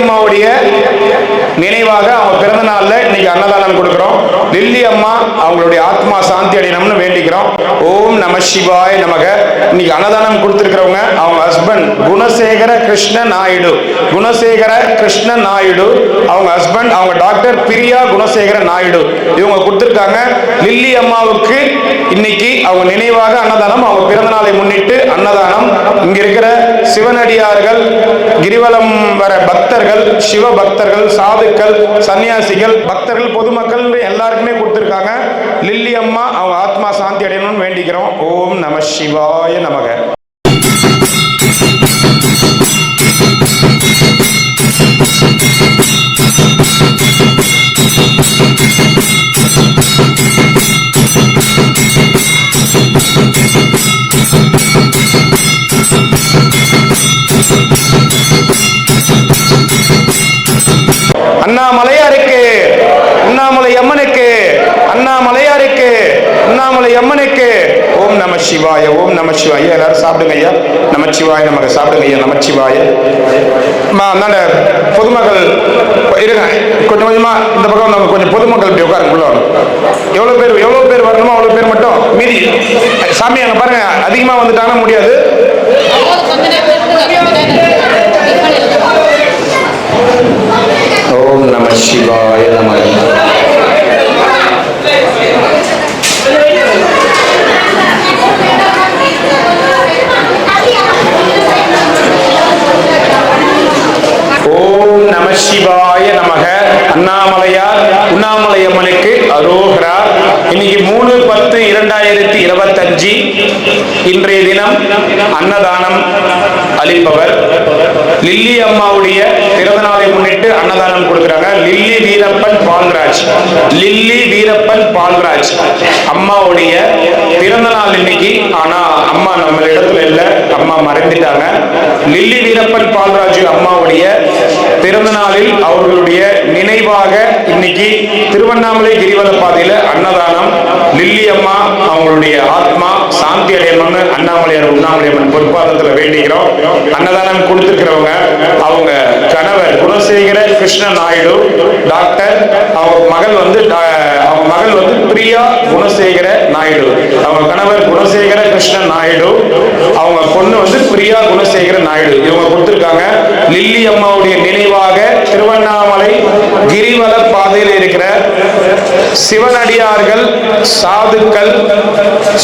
அம்மாவுடைய நினைவாக அவங்க பிறந்த நாள்ல இன்னைக்கு அன்னதானம் கொடுக்கிறோம். லில்லி அம்மா அவங்களுடைய ஆத்மா சாந்தி அடையணும்னு வேண்டிக்கிறோம். ஓம் நம சிவாய நமக. இன்னைக்கு அன்னதானம் கொடுத்திருக்கிறவங்க அவங்க ஹஸ்பண்ட் குணசேகர கிருஷ்ண நாயுடு. குணசேகர கிருஷ்ண நாயுடு அவங்க ஹஸ்பண்ட். அவங்க டாக்டர் பிரியா குணசேகர நாயுடு. இவங்க கொடுத்திருக்காங்க. லில்லி அம்மாவுக்கு இன்னைக்கு அவங்க நினைவாக அன்னதானம், அவங்க பிறந்த நாளை முன்னிட்டு அன்னதானம். இங்க இருக்கிற சிவனடியார்கள், கிரிவலம் வர பக்தர்கள், சிவ பக்தர்கள், சாதுக்கள், சன்னியாசிகள், பக்தர்கள், பொதுமக்கள் எல்லாருக்குமே கொடுத்திருக்காங்க. லில்லி அம்மா அவங்க ஆத்மா சாந்தி அடையணும்னு வேண்டிக்கிறோம். ஓம் நம சிவாய நமக. அண்ணாமலையாருக்கு, அண்ணாமலை அம்மனுக்கு, அண்ணாமலையாருக்கு, அண்ணாமலை அம்மனுக்கு. ஓம் நம சிவாய, ஓம் நம சிவாய. எல்லாரும் சாப்பிடுங்க ஐயா. நமச்சிவாய நமக்கு சாப்பிடுங்க ஐயா. நமச்சிவாய. அந்தாண்ட பொதுமக்கள் இருங்க, கொஞ்சம் கொஞ்சமா இந்த பக்கம் நம்ம கொஞ்சம் பொதுமக்கள் இப்படி உட்காருங்க. எவ்வளவு பேர் வரணுமோ அவ்வளவு பேர் மட்டும். மீதி சாமி அங்க பாருங்க, அதிகமா வந்துட்டாங்கன்னா முடியாது. ஓம் நம சிவாய நம. ஓம் நம சிவாய நமக. அண்ணாமலையார் உண்ணாமலை அம்மனுக்கு அரோகரா. இன்னைக்கு 3/10/2025 இன்றைய தினம் அன்னதானம் அளிப்பவர் லில்லி அம்மாவுடைய பிறந்த நாளை முன்னிட்டு அன்னதானம் கொடுக்கிறாங்க. லில்லி வீரப்பன் பால்ராஜ். லில்லி வீரப்பன் பால்ராஜ் அம்மாவுடைய பிறந்த நாள் இன்னைக்கு. ஆனா அம்மா நம்ம இடத்துல இல்ல, அம்மா மறைந்துட்டாங்க. லில்லி வீரப்பன் பால்ராஜ் அம்மாவுடைய பிறந்த நாளில் அவர்களுடைய நினைவாக இன்னைக்கு திருவண்ணாமலை கிரிவல பாதையில அன்னதானம். லில்லி அம்மா அவங்களுடைய ஆத்மா சாந்தி அடையணும்னு அண்ணாமலையார் உண்ணாமலையம்மன் பொறுப்பாளத்துல வேண்டிக்கிறோம். அன்னதானம் கொடுத்திருக்கிறவங்க அவங்க கணவர் குணசேகர கிருஷ்ண நாயுடு டாக்டர். அவங்க மகள் வந்து பிரியா குணசேகர நாயுடு. அவங்க கணவர் குணசேகர கிருஷ்ண நாயுடு, அவங்க பொண்ணு வந்து பிரியா குணசேகர நாயுடு. இவங்க கொடுத்திருக்காங்க. லில்லி அம்மாவுடைய நினைவாக திருவண்ணாமலை கிரிவல பாதையில் இருக்கிற சிவனடியார்கள், சாதுக்கள்,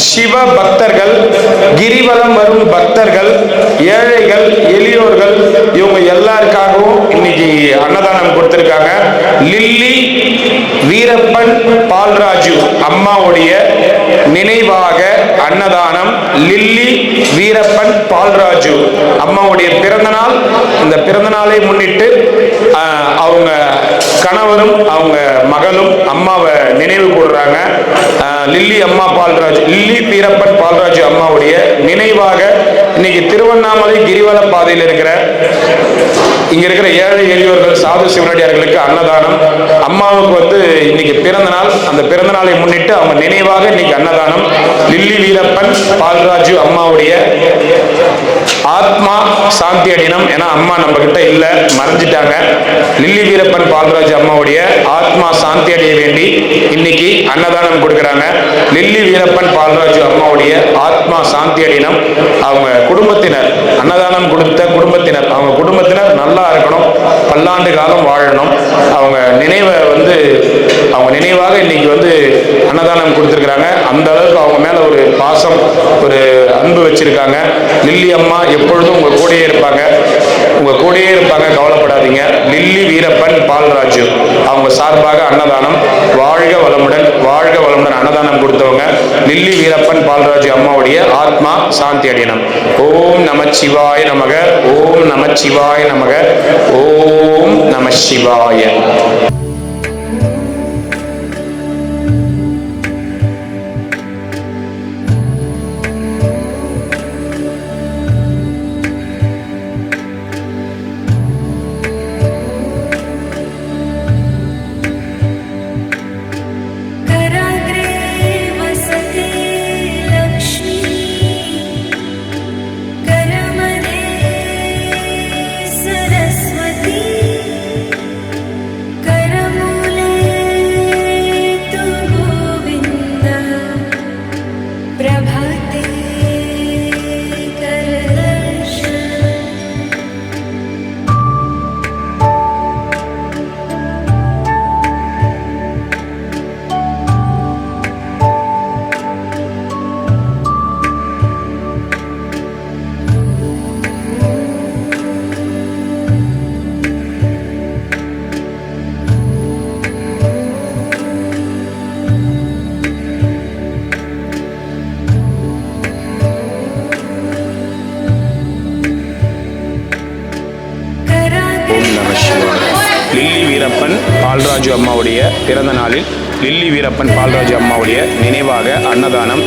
சிவ பக்தர்கள், கிரிவலம் வரும் பக்தர்கள், ஏழைகள், எளியோர்கள், இவங்க எல்லாருக்காகவும் இன்னைக்கு அன்னதானம் கொடுத்திருக்காங்க. லில்லி வீரப்பன் பால்ராஜு அம்மாவுடைய நினைவாக அன்னதானம். லில்லி வீரப்பன் பால்ராஜு அம்மாவுடைய பிறந்த நாள். இந்த பிறந்த நாளை முன்னிட்டு அவங்க கணவரும் அவங்க மகளும் அம்மாவை நினைவு கூறுறாங்க. லில்லி அம்மா பால்ராஜ், லில்லி வீரப்பன் பால்ராஜு அம்மாவுடைய நினைவாக இன்னைக்கு திருவண்ணாமலை கிரிவல பாதையில் இருக்கிற இங்க இருக்கிற ஏழை எளியோர்கள், சாது சிவனடியார்களுக்கு அன்னதானம். அம்மாவுக்கு வந்து இன்னைக்கு பிறந்த நாள். அந்த பிறந்த நாளை முன்னிட்டு அவங்க நினைவாக இன்னைக்கு அன்னதானம். லில்லி வீரப்பன் பால்ராஜு அம்மாவுடைய ஆத்மா சாந்தி அடையணும். ஏன்னா அம்மா நம்ம கிட்ட இல்ல, மறைஞ்சிட்டாங்க. லில்லி வீரப்பன் பால்ராஜு அம்மாவுடைய ஆத்மா சாந்தி அடைய வேண்டி இன்னைக்கு அன்னதானம் கொடுக்கிறாங்க. லில்லி வீரப்பன் பால்ராஜு அம்மாவுடைய ஆத்மா சாந்தி அடையணும். அவங்க குடும்பத்தினர், அன்னதானம் கொடுத்த குடும்பத்தினர், அவங்க குடும்பத்தினர் நல்லா இருக்கணும், பல்லாண்டு காலம் வாழணும். அவங்க நினைவை வந்து அவங்க நினைவாக இன்னைக்கு வந்து அன்னதானம் கொடுத்திருக்கிறாங்க. அந்த அளவுக்கு அவங்க மேல ஒரு பாசம், ஒரு அன்பு வச்சிருக்காங்க. லில்லி அம்மா எப்பொழுதும் உங்க கூடயே இருப்பாங்க, உங்க கூடயே இருப்பாங்க, கவலைப்படாதீங்க. லில்லி வீரப்பன் பால்ராஜு அவங்க சார்பாக அன்னதானம். வாழ்க வளமுடன், வாழ்க வளமுடன். அன்னதானம் கொடுத்தவங்க லில்லி வீரப்பன் பால்ராஜு அம்மாவுடைய ஆத்மா சாந்தி அடையணும். ஓம் நம சிவாய நமக. ஓம் நம சிவாய நமக. ஓம் நம சிவாய. सरस्वती வீரப்பன் பால்ராஜு அம்மாவுடைய பிறந்த நாளில் லில்லி வீரப்பன் பால்ராஜு அம்மாவுடைய நினைவாக அன்னதானம்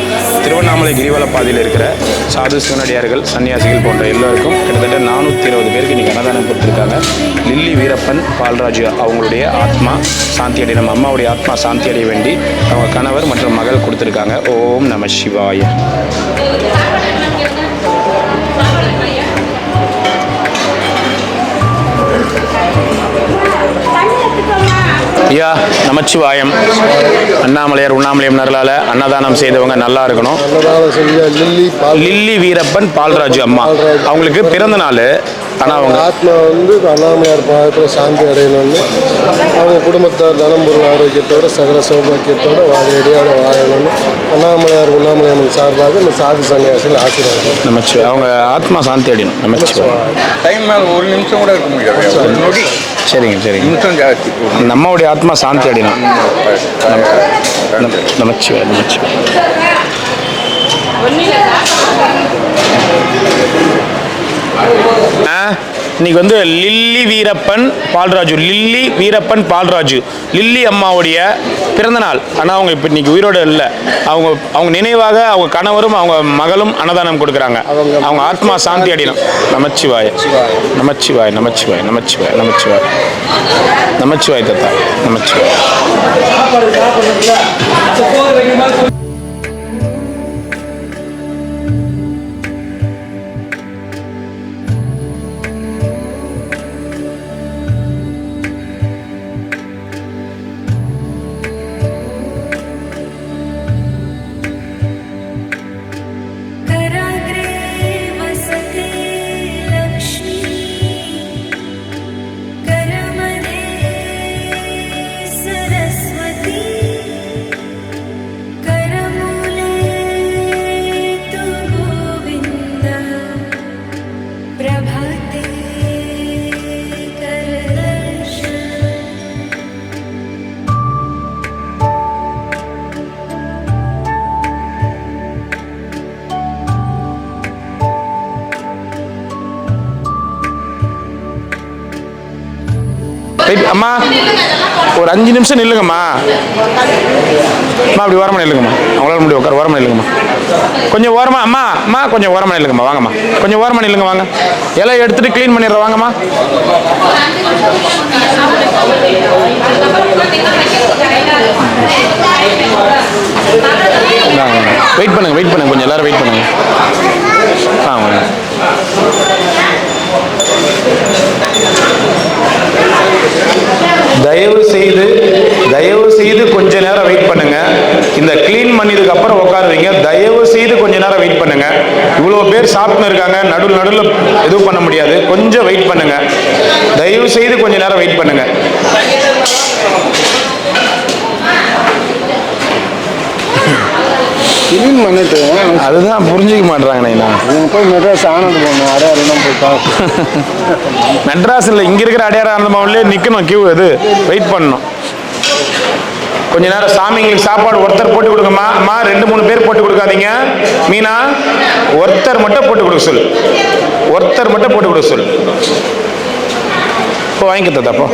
திருவண்ணாமலை கிரிவலப்பாதையில் இருக்கிற சாது சிவனடியார்கள் சன்னியாசிகள் போன்ற எல்லோருக்கும் கிட்டத்தட்ட 420 பேருக்கு இன்றைக்கி அன்னதானம் கொடுத்துருக்காங்க. லில்லி வீரப்பன் பால்ராஜு அவங்களுடைய ஆத்மா சாந்தி அடைய, நம்ம அம்மாவுடைய ஆத்மா சாந்தி அடைய வேண்டி அவங்க கணவர் மற்றும் மகள் கொடுத்துருக்காங்க. ஓம் நம சிவாய. ஐயா நமச்சிவாயம். அண்ணாமலையார் உண்ணாமலையம் நரலால் அன்னதானம் செய்தவங்க நல்லா இருக்கணும். லில்லி வீரப்பன் பால்ராஜு அம்மா அவங்களுக்கு பிறந்த நாள். ஆனால் அவங்க ஆத்மா அண்ணாமலையார் பாதத்தில் சாந்தி அடையணும்னு அவங்க குடும்பத்தார் தனம் பொருள் ஆரோக்கியத்தோடு சகல சௌபாக்கியத்தோடு வாழையடியோட வாழணும்னு அண்ணாமலையார் உண்ணாமலையம்மன் சார்பாக இந்த சாதி சன்னியாசிகள் ஆசீர்வாதம். நமச்சு அவங்க ஆத்மா சாந்தி அடையணும். நமச்சு டைம் ஒரு நிமிஷம் கூட இருக்க முடியாது. சரிங்க சரிங்க. நிமிஷம் ஜாஸ்தி. நம்மளுடைய ஆத்மா சாந்தி அடையணும். நமச்சு நமச்சு. இன்னைக்கு Lily Veerappan Palraju, Lily Veerappan Palraju Lily அம்மாவுடைய பிறந்தநாள். ஆனால் அவங்க இப்போ இன்னைக்கு உயிரோடு இல்லை. அவங்க நினைவாக அவங்க கணவரும் அவங்க மகளும் அன்னதானம் கொடுக்குறாங்க. அவங்க ஆத்மா சாந்தி அடையணும். நமச்சிவாய நமச்சிவாய நமச்சிவாய நமச்சிவாய நமச்சிவாய நமச்சிவாய தத்தா நமச்சிவாய. அம்மா ஒரு 5 நிமிஷம் நில்லுங்கம்மா. அம்மா அப்படி ஓரமாக நில்லுங்கம்மா. அவங்களால முடியும் உட்கார. ஓரமாக நில்லுங்கம்மா. கொஞ்சம் ஓரமாக அம்மா அம்மா கொஞ்சம் ஓரமாக நில்லுங்கம்மா. வாங்கம்மா கொஞ்சம் ஓரமாக நில்லுங்க. வாங்க எல்லாம் எடுத்துகிட்டு க்ளீன் பண்ணிடுறோம். வாங்கம்மா. வெயிட் பண்ணுங்க வெயிட் பண்ணுங்க கொஞ்சம் எல்லாரும் வெயிட் பண்ணுங்க. வாங்க தயவு செய்து கொஞ்ச நேரம் வெயிட் பண்ணுங்க. இந்த கிளீன் பண்ணதுக்கு அப்புறம் உட்காருவீங்க. தயவு செய்து கொஞ்ச நேரம் வெயிட் பண்ணுங்க. இவ்வளவு பேர் சாப்பிட்டு இருக்காங்க. நடுவில் எதுவும் பண்ண முடியாது. கொஞ்சம் வெயிட் பண்ணுங்க. தயவு செய்து கொஞ்ச நேரம் வெயிட் பண்ணுங்க. கிளீன் பண்ணிட்டு அதுதான் புரிஞ்சிக்க மாட்டேறாங்கண்ணா. போய் மெட்ராஸ் ஆனந்த பவன் அடையாளம் போய் மெட்ராஸில் இங்கே இருக்கிற அடையாள ஆனந்த பவன்லேயே நிற்கணும். கியூ இது வெயிட் பண்ணணும். கொஞ்ச நேரம் சாமிங்களுக்கு சாப்பாடு ஒருத்தர் போட்டு கொடுங்கம்மா. அம்மா 2-3 பேர் போட்டு கொடுக்காதீங்க. மீனா ஒருத்தர் மட்டும் போட்டு கொடுக்க சொல்லு. ஒருத்தர் மட்டும் போட்டு கொடுக்க சொல்லு. இப்போ வாங்கிக்க தாப்போ.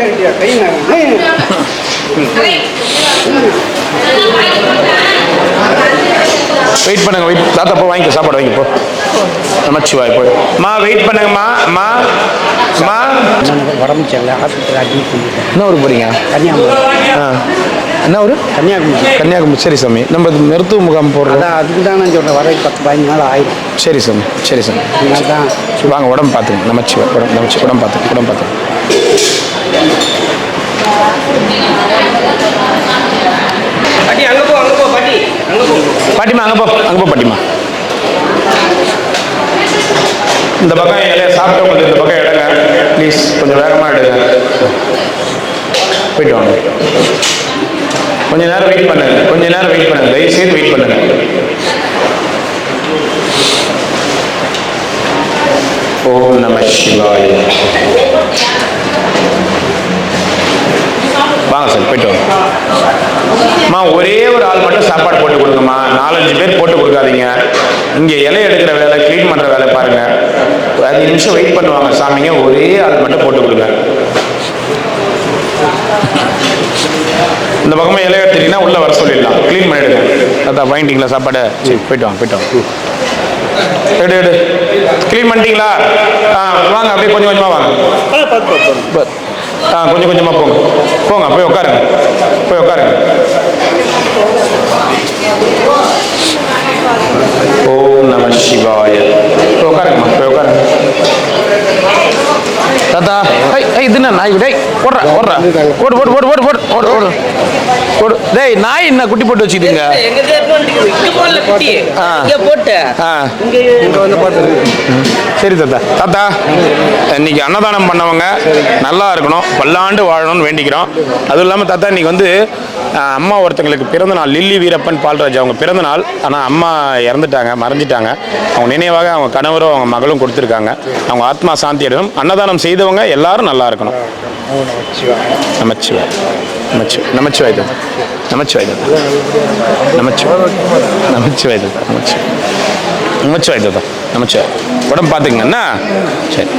வெயிட் பண்ணுங்க. வெயிட் தாத்தா போ வாங்கிக்க சாப்பாடு வாங்கிப்போ. நமச்சிவாய் போய் அம்மா வெயிட் பண்ணுங்கம்மா. அம்மா அம்மா உடம்பு சரியில்லை, ஹாஸ்பிட்டல் அட்மிட் பண்ணிட்டேன். என்ன ஊர் போகிறீங்க? கன்னியாகுமரி. என்ன ஊர்? கன்னியாகுமரி. கன்னியாகுமரி. சரி சாமி. நம்ம மருத்துவ முகாம் போடுறோம். அதான் அதுக்கு தான் நான் சொல்கிறேன். வர 10-15 நாள் ஆயிடும். சரி சாமி சரி சாமி. அதனால தான் வாங்க உடம்பு பார்த்துங்க. நமச்சிவாய் உடம்பு பார்த்துங்க. பாட்டி அங்கே போ பாட்டி அங்கே போ. பாட்டிமா அங்கே போ பாட்டிமா. இந்த பக்கம் இலைய சாப்பிட்டவங்களுக்கு இந்த பக்கம் எடுங்க ப்ளீஸ். கொஞ்சம் வேகமாக எடுங்க. போயிட்டு வாங்க. கொஞ்ச நேரம் வெயிட் பண்ணுங்க. தயவுசெய்து வெயிட் பண்ணுங்க. ஓம் நம சிவாய. வாங்க சார் போயிட்டு வாங்க. அம்மா ஒரே ஒரு ஆள் மட்டும் சாப்பாடு போட்டு கொடுங்கம்மா. 4-5 பேர் போட்டு கொடுக்காதீங்க. இங்கே இலை எடுக்கிற வேலை, க்ளீன் பண்ணுற வேலை பாருங்க. 5 நிமிஷம் வெயிட் பண்ணுவாங்க சாமிங்க. ஒரே ஆள் மட்டும் போட்டு கொடுங்க. இந்த பக்கமா இலை எடுத்துட்டீங்கன்னா உள்ள வர சொல்லிடலாம், க்ளீன் பண்ணிடுங்க. அதான் வாங்கிட்டீங்களா சாப்பாடு? சரி, போயிட்டு வாங்க, போயிட்டு வாங்க. எடு எடு, க்ளீன் பண்ணிட்டீங்களா? வாங்க, அப்படியே கொஞ்சம் கொஞ்சமா வாங்க. கொஞ்சம் கொஞ்சமா போங்க, போங்க, போய் உட்காருங்க, போய் உட்காருங்க. ஓம் நம சிவாய. போய் உட்காருங்கம்மா, போய் உட்காருங்க. தாத்தா, இது என்ன நாய்? டேய் ஓடுறா ஓடுறா, ஓடு ஓடு ஓடு ஓடு ஓடு ஓடு ஓடு ஓடு. டேய், நாய் என்ன குட்டி போட்டு வச்சுக்கிட்டீங்க? சரி தாத்தா. தாத்தா, இன்னைக்கு அன்னதானம் பண்ணவங்க நல்லா இருக்கணும், பல்லாண்டு வாழணும்னு வேண்டிக்கிறோம். அதுவும் இல்லாமல் தாத்தா, இன்னைக்கு வந்து அம்மா ஒருத்தங்களுக்கு பிறந்த நாள், லில்லி வீரப்பன் பால்ராஜ் அவங்க பிறந்த நாள். ஆனால் அம்மா இறந்துட்டாங்க, மறைஞ்சிட்டாங்க. அவங்க நினைவாக அவங்க கணவரும் அவங்க மகளும் கொடுத்துருக்காங்க. அவங்க ஆத்மா சாந்தி அடையணும். அன்னதானம் செய்தவங்க எல்லாரும் நல்லா இருக்கணும். நமச்சிவாய் நமச்சிவாய் நமச்சிவாய் தாத்தா, நமச்சிவாய் தாத்தா, நமச்சிவாய் நமச்சிவாய் தாத்தா, நமச்சிவாய் நமச்சிவாய் தாத்தா, நமச்சிவாய். உடம்பு பார்த்துக்குங்கண்ணா. சரி.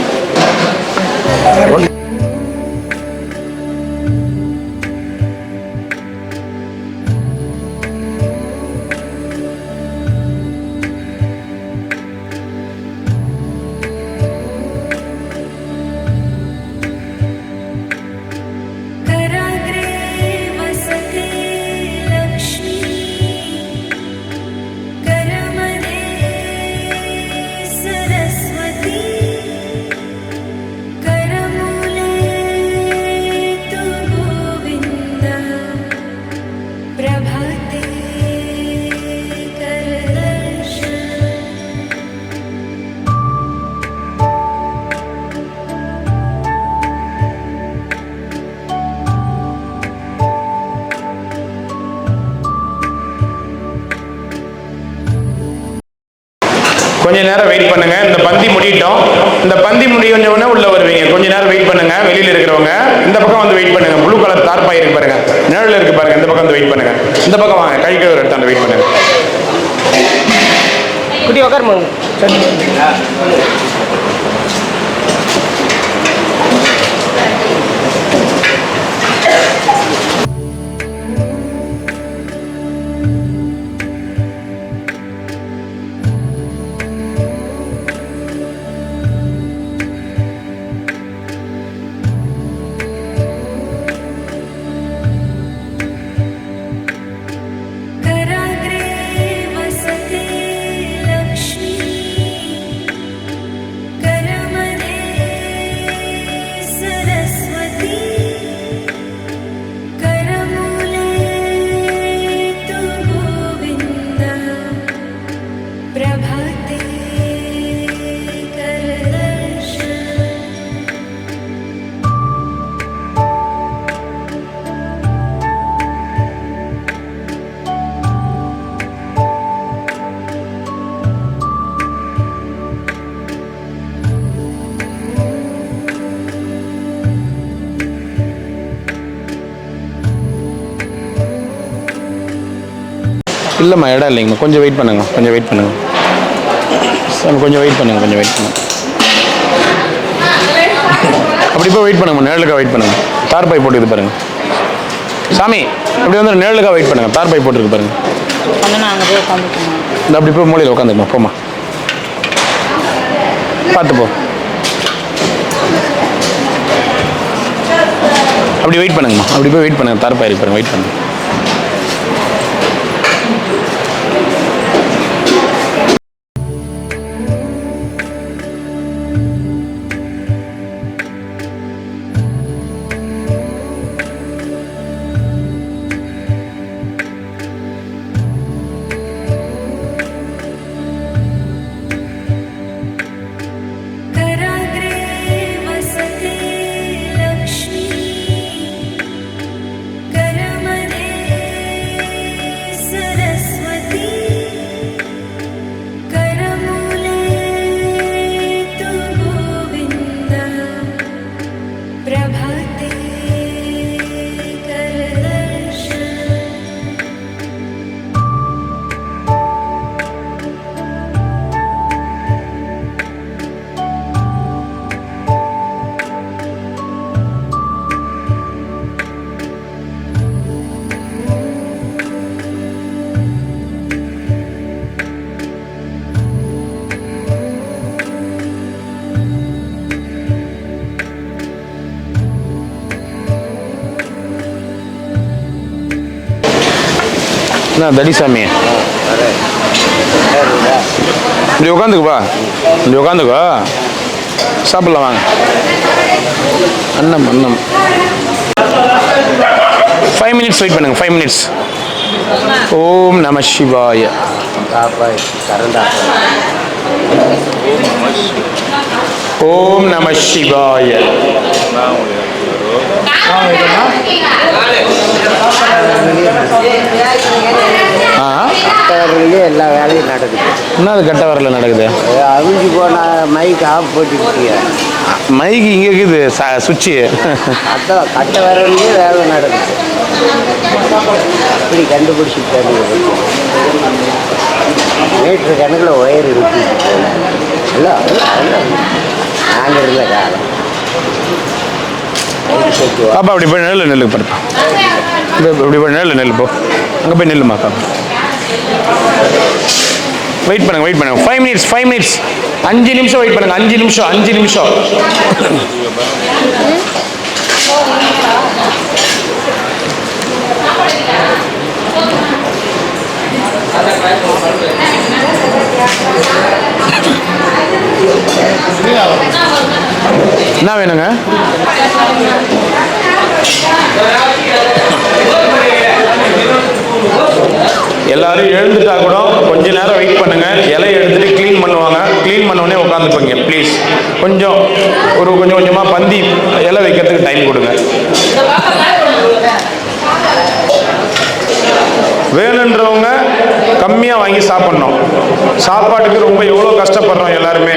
கொஞ்ச நேரம் வெயிட் பண்ணுங்க. இந்த பந்தி முடியட்டும். இந்த பந்தி முடிஞ்சவொடனே உள்ள வருவீங்க. கொஞ்ச நேரம் வெயிட் பண்ணுங்க. வெளியில இருக்கிறவங்க இந்த பக்கம் வந்து வெயிட் பண்ணுங்க. ப்ளூ கலர் தார்பாய் இருக்கு பாருங்க, நிழல் இருக்கு பாருங்க, இந்த பக்கம் வந்து வெயிட் பண்ணுங்க. இந்த பக்கம் வாங்க, கை கழுவுற எடுத்தாந்து வெயிட் பண்ணுங்க. குட்டி உட்காருமா. சரி. இல்லைம்மா, இடம் இல்லைங்கம்மா, கொஞ்சம் வெயிட் பண்ணுங்க, கொஞ்சம் வெயிட் பண்ணுங்க, கொஞ்சம் வெயிட் பண்ணுங்க, கொஞ்சம் வெயிட் பண்ணுங்க. அப்படி போய் வெயிட் பண்ணுங்க, நிழலுக்காக வெயிட் பண்ணுங்க. தார்பாய் போட்டுருக்கு பாருங்க. சாமி, அப்படி வந்து நிழலுக்காக வெயிட் பண்ணுங்க. தார்பாய் போட்டுருக்கு பாருங்க. இந்த அப்படி போய் மூலையில் உட்காந்துக்குமா, போமா, பார்த்து போ. அப்படி வெயிட் பண்ணுங்கம்மா, அப்படி போய் வெயிட் பண்ணுங்க. தார்பாய் இருக்கு பாருங்க, வெயிட் பண்ணுங்க. सरस्वती என்ன தடிசாமி இப்படி உட்காந்துக்குப்பா, இப்படி உட்காந்துக்கோ, சாப்பிடலாம் வாங்க. அன்னம் அன்னம் 5 minutes வெயிட் பண்ணுங்க, 5 minutes. ஓம் நம சிவாய. ஓம் நம சிவாய. கட்டவரிலே எல்லா வேலையும் நடக்குது. என்ன அது கட்ட வரல நடக்குது? அவிஞ்சு போன மைக் ஆஃப் போட்டுக்கிட்டிய மைக்கு இங்கே இருக்குது, சுவிட்சு. அதான் கட்டவரிலே வேலை நடக்குது. அப்படி கண்டுபிடிச்சிட்டாங்க. மீட்டர் கணக்கில் ஒயர் இருக்கு. எல்லாம் நாங்கள் இருந்த காலம். பாப்பா அப்படி போய் நெல் நெல்லு பாருப்பா, இப்படி போய் நெல் நெல் போ, அங்கே போய் நெல்லுமா பாப்பா. வெயிட் பண்ணுங்க, வெயிட் பண்ணுங்க. 5 minutes, 5 minutes. 5 நிமிஷம் வெயிட் பண்ணுங்க. 5 நிமிஷம், 5 நிமிஷம். என்ன வேணுங்க? எல்லாரும் எழுந்துட்டா கூட கொஞ்ச நேரம் வெயிட் பண்ணுங்க. இலையை எடுத்துட்டு க்ளீன் பண்ணுவாங்க. க்ளீன் பண்ணோடனே உட்காந்துக்கோங்க ப்ளீஸ். கொஞ்சம் கொஞ்சம் கொஞ்சமாக பந்தி இலை வைக்கிறதுக்கு டைம் கொடுங்க. வேணுன்றவங்க கம்மியாக வாங்கி சாப்பிட்ணும். சாப்பாட்டுக்கு ரொம்ப எவ்வளோ கஷ்டப்படுறோம் எல்லாருமே.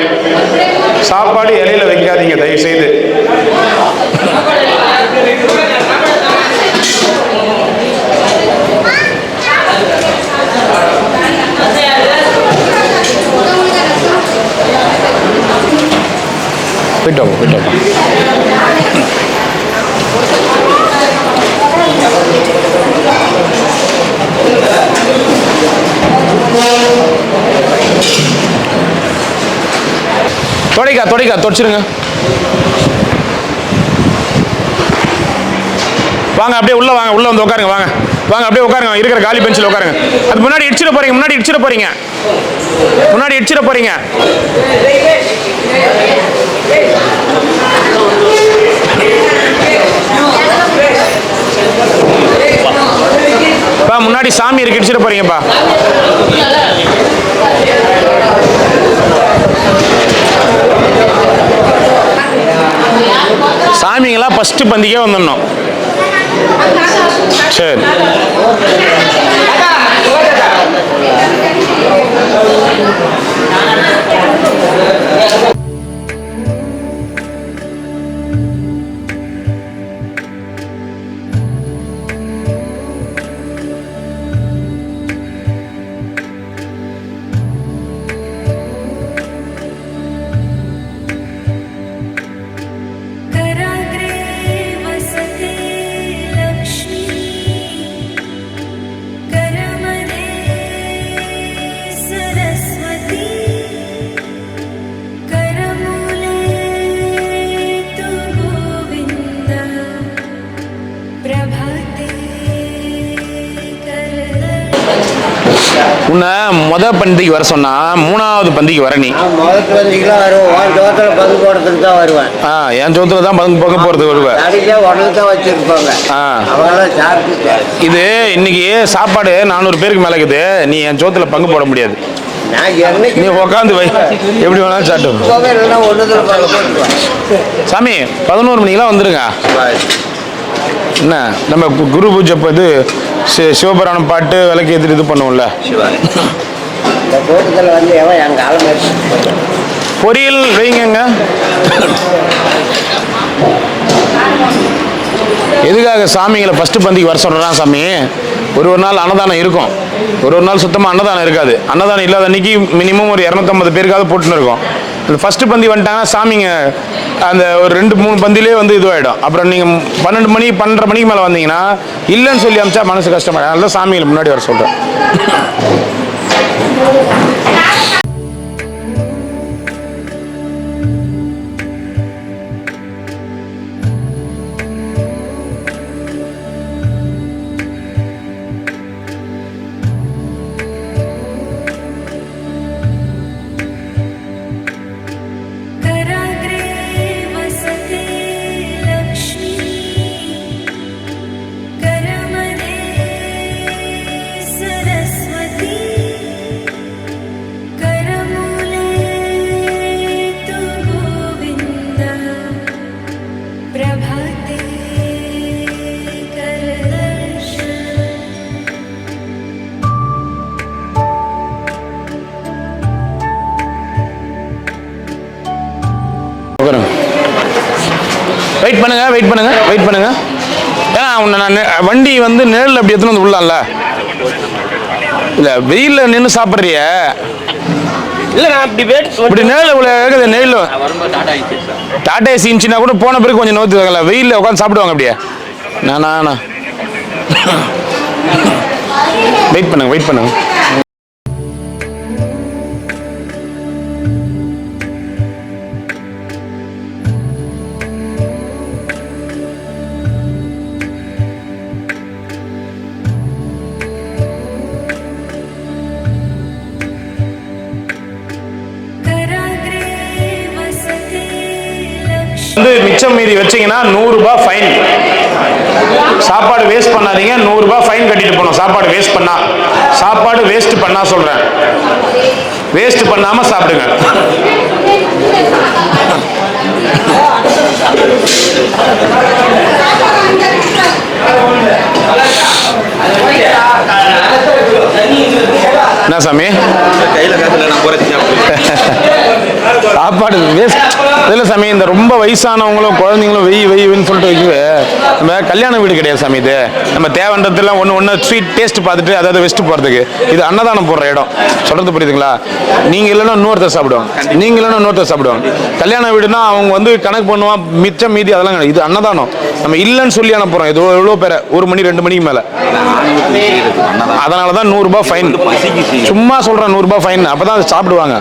சாப்பாடு இலையில வைக்காதீங்க தயவு செய்து. போயிட்டோம் போயிட்டோம். தொடச்சிருங்க. வாங்க அப்படியே உள்ள வாங்க, உள்ள வந்து உட்காருங்க. வாங்க வாங்க அப்படியே உட்காருங்க, இருக்கிற காலி பெஞ்சில் உட்காருங்க. அது முன்னாடி இடிச்சிட போறீங்க, முன்னாடி இடிச்சிட போறீங்க, முன்னாடி இடிச்சிட போறீங்க. முன்னாடி சாமி இருக்கு, இடிச்சிட போறீங்கப்பா. சாமிங்களா ஃபர்ஸ்ட் பந்திக்கே வந்துடணும். சரி உன்னை பந்திக்கு வர சொன்னா 3வது பந்திக்கு வர. நீ முதல் பந்திக்குலாம் வருவேன். சோத்துல பங்கு போடுறதுக்கு தான் வருவேன். என் சோத்துல தான் பங்கு போறதுக்கு வருவேன். உடனே தான் வச்சிருப்பாங்க. அவங்களாம் சாப்பிட்டு இது இன்னைக்கு சாப்பாடு 400 பேருக்கு மேல இருக்குது. நீ என் சோத்துல பங்கு போட முடியாது. நீ உட்காந்து வை, எப்படி வேணாலும் சாப்பிட்டு. சாமி 11 மணிக்கெல்லாம் வந்துருங்க. என்ன நம்ம குரு பூஜை இது சிவபுராணம் பாட்டு விளக்கு ஏற்றிட்டு இது பண்ணுவோம்ல. பொரியல் வைங்க. எதுக்காக சாமிங்களை ஃபர்ஸ்ட் பந்திக்கு வர சொல்றான் சாமி? ஒரு நாள் அன்னதானம் இருக்கும், ஒரு நாள் சுத்தமாக அன்னதானம் இருக்காது. அன்னதானம் இல்லாத அன்னைக்கு மினிமம் ஒரு 250 பேருக்காவது போட்டுன்னு இருக்கும். அந்த ஃபர்ஸ்ட் பந்தி வந்துட்டாங்கன்னா சாமிங்க அந்த ஒரு 2-3 பந்திலே வந்து இதுவாகிடும். அப்புறம் நீங்கள் 12 மணி 12:30 மணிக்கு மேலே வந்தீங்கன்னா இல்லைன்னு சொல்லி அமிச்சா மனசு கஷ்டமாயிடும். அதனால தான் சாமிகளை முன்னாடி வர சொல்கிறேன். வெயிட் பண்ணுங்க. ஏன்னா நான் வண்டி வந்து நிழல் அப்படி எடுத்துன்னு வந்து விடலாம்ல. இல்லை வெயிலில் நின்று சாப்பிட்றிய. இல்லை நான் இப்படி இப்படி நிழல் இவ்வளோ இருக்குது. நிழல் டாடா ஏசி இருந்துச்சுன்னா கூட போன பிறகு கொஞ்சம் நோத்துவாங்கல்ல. வெயிலில் உட்காந்து சாப்பிடுவாங்க அப்படியே. நானா வெயிட் பண்ணுங்க. வந்து மிச்சம் மீதி வச்சீங்கன்னா 100 ரூபாய் ஃபைன். சாப்பாடு வேஸ்ட் பண்ணாதீங்க. 100 ரூபாய் ஃபைன் கட்டிட்டு போகணும். சாப்பாடு வேஸ்ட் பண்ணா சொல்றேன். வேஸ்ட் பண்ணாம சாப்பிடுங்க. என்ன சாமி சாப்பாடு வேஸ்ட் இல்லை சாமி. இந்த ரொம்ப வயசானவங்களும் குழந்தைங்களும் வெய்ன்னு சொல்லிட்டு வைக்குது. நம்ம கல்யாண வீடு கிடையாது சாமி. இது நம்ம தேவைன்றதுலாம் ஒன்று ஸ்வீட் டேஸ்ட் பார்த்துட்டு அதாவது வெஸ்ட் போகிறதுக்கு. இது அன்னதானம் போடுற இடம். சொல்கிறது புரியுதுங்களா? நீங்கள் இல்லைன்னா இன்னொருத்தர் சாப்பிடுவாங்க. கல்யாண வீடுனா அவங்க வந்து கணக்கு பண்ணுவான் மிச்சம் மீதி அதெல்லாம் கிடையாது. இது அன்னதானம். நம்ம இல்லைன்னு சொல்லி அனுப்புகிறோம். இது எவ்வளோ பேரை 1 மணி 2 மணிக்கு மேலே. அதனால தான் 100 ரூபாய் ஃபைன். சும்மா சொல்கிறேன் 100 ரூபாய் ஃபைன். அப்போ தான் சாப்பிடுவாங்க.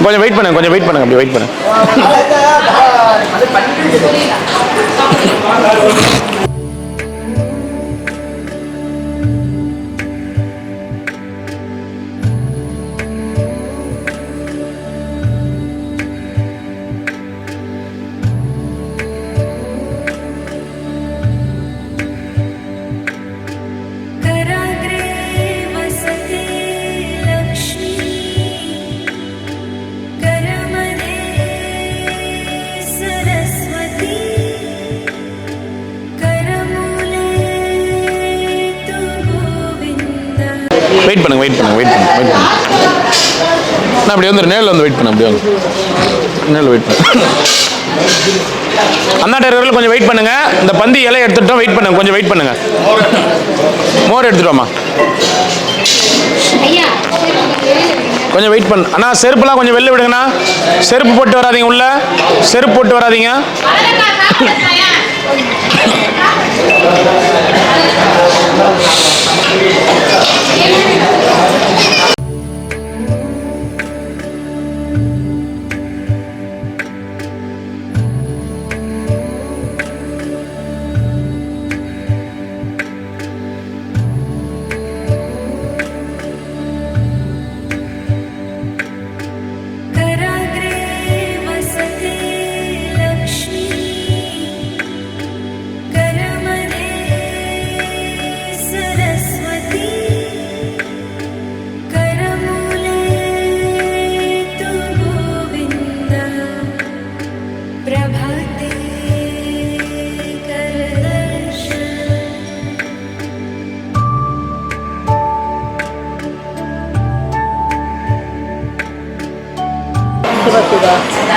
கொஞ்சம் வெயிட் பண்ணுங்க. அப்படி வெயிட் பண்ணுங்க. வெயிட் பண்ணுங்க. நான் அப்படி வந்து நேரில் வந்து வெயிட் பண்ண. அண்ணா டேரர்கள் கொஞ்சம் வெயிட் பண்ணுங்க. இந்த பந்தி இலை எடுத்துட்டோம். வெயிட் பண்ணுங்க. கொஞ்சம் வெயிட் பண்ணுங்க. மோர் எடுத்துட்டோமா? கொஞ்சம் வெயிட் பண்ணு அண்ணா. செருப்புலாம் கொஞ்சம் வெளில விடுங்கண்ணா. செருப்பு போட்டு வராதீங்க. உள்ள செருப்பு போட்டு வராதீங்க.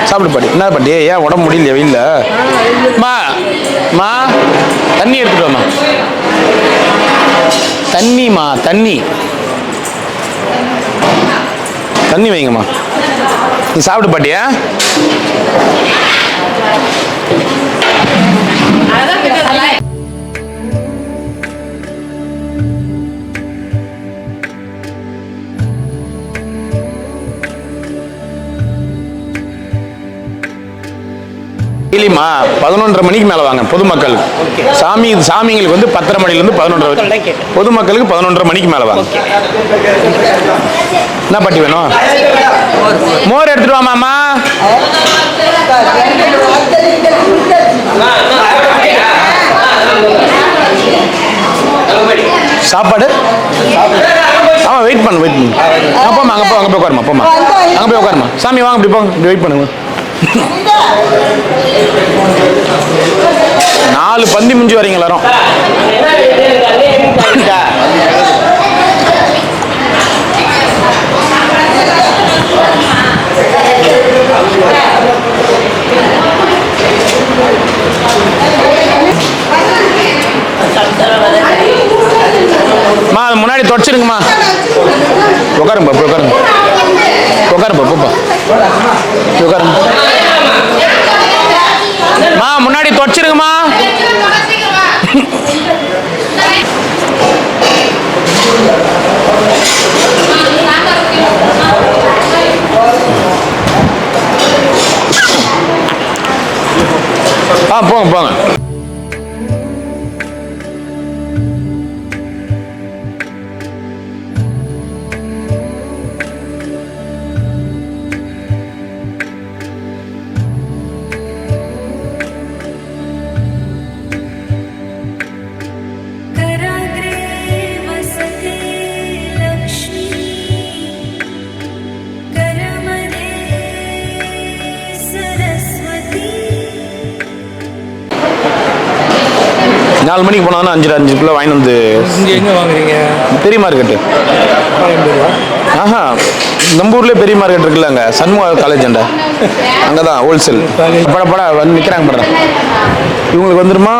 சாப்பிடு பாட்டி. என்ன பாட்டி ஏன் உடம்பு முடியலையா வெயில்ல? மா தண்ணி எடுத்துட்டு வாமா. தண்ணி வைங்கம்மா. நீ சாப்பிடு பாட்டியா. டெய்லிமா 11:30 மணிக்கு மேலே வாங்க பொதுமக்கள். சாமிங்களுக்கு வந்து 10:30 மணிலேருந்து 11:30 வரைக்கும். பொதுமக்களுக்கு 11:30 மணிக்கு மேலே வாங்க. என்ன பாட்டி வேணும்? மோர் எடுத்துட்டு வாமாம்மா. சாப்பாடு ஆமாம். வெயிட் பண்ணு. போமா. அங்கே போய் உட்காருமா. சாமி வாங்க. இப்படி போங்க. இப்படி வெயிட் பண்ணுங்க. 4 பந்தி முடிஞ்சு வரீங்க எல்லாரும். முன்னாடி தொடச்சிருங்கம்மா. உட்காருங்க உட்காருங்க உட்காருப்பா போப்பா உட்காருங்க. முன்னாடி தொடச்சிருங்கம்மா. போங்க போங்க. நாலு மணிக்கு போனாலும் 5 கிலோ வாங்கிட்டு வந்து. இங்கே எங்கே வாங்குறீங்க? பெரிய மார்க்கெட்டு. ஆஹா, நம்ம ஊர்லேயே பெரிய மார்க்கெட் இருக்குல்ல, அங்கே சண்முக காலேஜ் அண்டா, அங்கே தான் ஹோல்சேல். பட வந்து நிற்கிறாங்க படுறேன். இவங்களுக்கு வந்துருமா?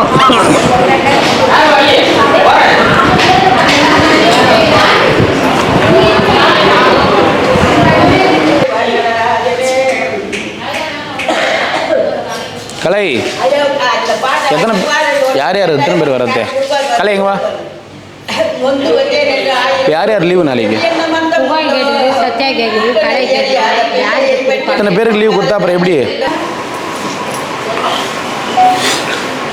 கலை எத்தனை யார் எத்தனை பேர் வரது? கலை எங்க வா. யார் லீவு நாளைக்கு? எத்தனை பேருக்கு லீவு கொடுத்தா அப்புறம் எப்படி?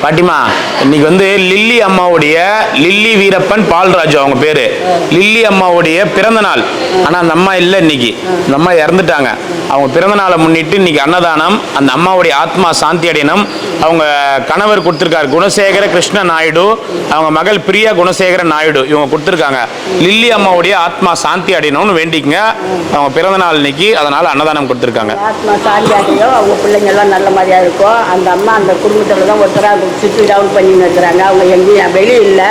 பாட்டிமா, இன்னைக்கு வந்து லில்லி அம்மாவுடைய, லில்லி வீரப்பன் பால்ராஜு அவங்க பேரு, லில்லி அம்மாவுடைய பிறந்த நாள். ஆனா அந்த அம்மா இல்லை இன்னைக்கு, அந்த அம்மா இறந்துட்டாங்க. அவங்க பிறந்த நாளை முன்னிட்டு இன்னைக்கு அன்னதானம், அந்த அம்மாவுடைய ஆத்மா சாந்தி அடையணும். அவங்க கணவர் கொடுத்துருக்காரு குணசேகர கிருஷ்ண நாயுடு, அவங்க மகள் பிரியா குணசேகர நாயுடு, இவங்க கொடுத்துருக்காங்க. லில்லி அம்மாவுடைய ஆத்மா சாந்தி அடையணும்னு வேண்டிக்கங்க. அவங்க பிறந்த நாள் இன்னைக்கு, அதனால அன்னதானம் கொடுத்துருக்காங்க. ஆத்மா சாந்தி அடையும், அவங்க பிள்ளைங்க எல்லாம் நல்ல மாதிரியா இருக்கும். அந்த அம்மா அந்த குடும்பத்தில் தான் ஒருத்தராக சுற்றி டவுன் பண்ணின்னு இருக்கிறாங்க. அவங்க எங்கேயும் வெளியே இல்லை,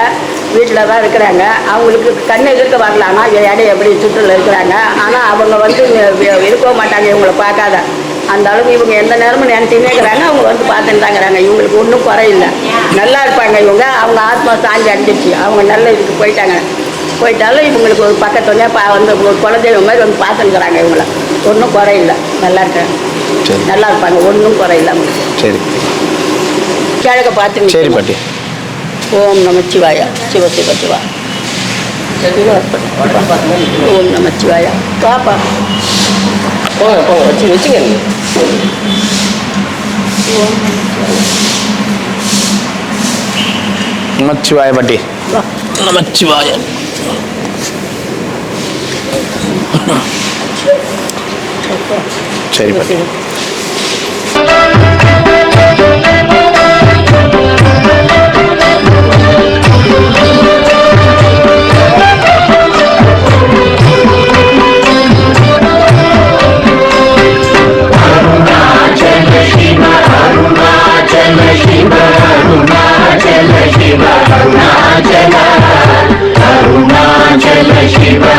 வீட்டில் தான் இருக்கிறாங்க. அவங்களுக்கு கண்ணு எதிர்க்க வரல, ஆனால் இடம் எப்படி சுற்றில் இருக்கிறாங்க. ஆனால் அவங்க வந்து இருக்க மாட்டாங்க இவங்களை பார்க்காத. அந்த அளவுக்கு இவங்க எந்த நேரமும் நினச்சின்னே இருக்கிறாங்க. அவங்க வந்து பார்த்துட்டு தாங்கிறாங்க. இவங்களுக்கு ஒன்றும் குறையில்லை, நல்லா இருப்பாங்க இவங்க. அவங்க ஆத்மா சாந்தி அடைஞ்சிச்சு, அவங்க நல்ல இதுக்கு போயிட்டாலும் இவங்களுக்கு ஒரு பக்கத்துலேயே வந்து ஒரு குழந்தைங்க மாதிரி வந்து பார்த்துக்கிறாங்க. இவங்கள ஒன்றும் குறையில்லை, நல்லா இருக்காங்க, நல்லா இருப்பாங்க, ஒன்றும் குறையில்லை. சரி, கிழக்க பார்த்து. சரி பாட்டி. ஓம் நமச்சிவாயா, சிவ சிவ சிவா. ஓம் நமச்சிவாயா. பாப்பா போங்க போங்க, வச்சுங்க. நமச்சிவாய பாட்டி. நமச்சிவாய. சரி பாட்டி. Shiva,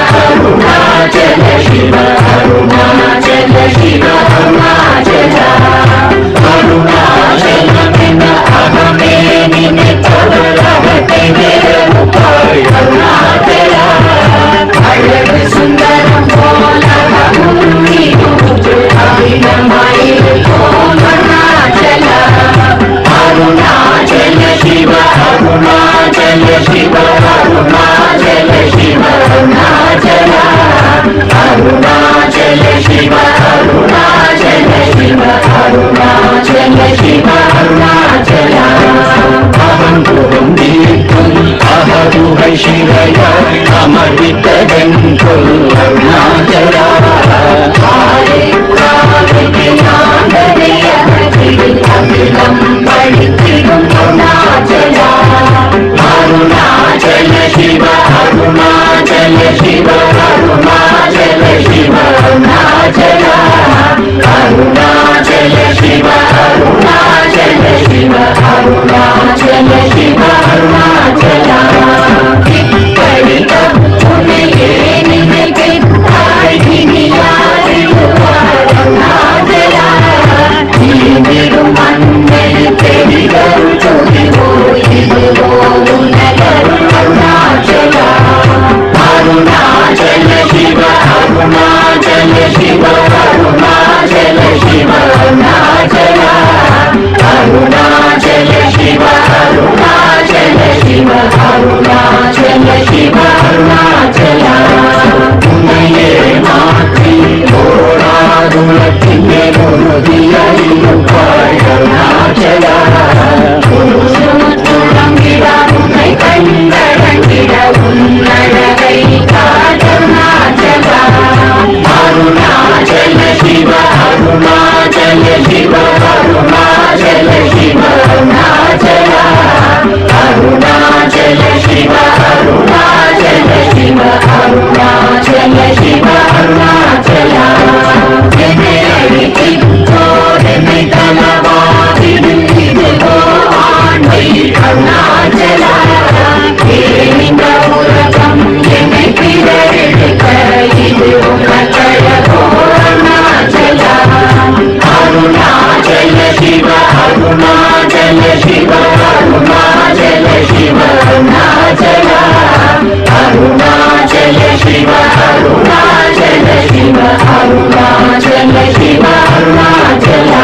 அருணாச்சல சிவ அருணாச்சலா உன்னையே மாற்றி ஓடாதுலத்தின் உறுதியாய் அருணாச்சலா துளங்கிட உன்னை கண்டடங்கிட உன்னழகை காட்டருணாச்சலா அருணாச்சல சிவ அருணாச்சல சிவ அருணாச்சல சிவ அருணாச்சலா அருணாச்சல சிவ அருணாச்சல சிவ அருணாச்சல சிவ அருணாச்சலா என்னை அழித்தோர் என்னை தலவாதிடும் இதுவோ ஆண்மை அருணாச்சலா இந்த உலகம் என்னை பிறரெடுக்க இது உனக்கழகோ அருணாச்சலா அருணாச்சல சிவ அருணாச்சல சிவ அருணாச்சல சிவ அருணாச்சலா அருணாச்சல சிவ அருணாச்சல சிவ அருணாச்சல சிவ அருணாச்சலா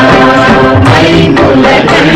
ஐம்புலகை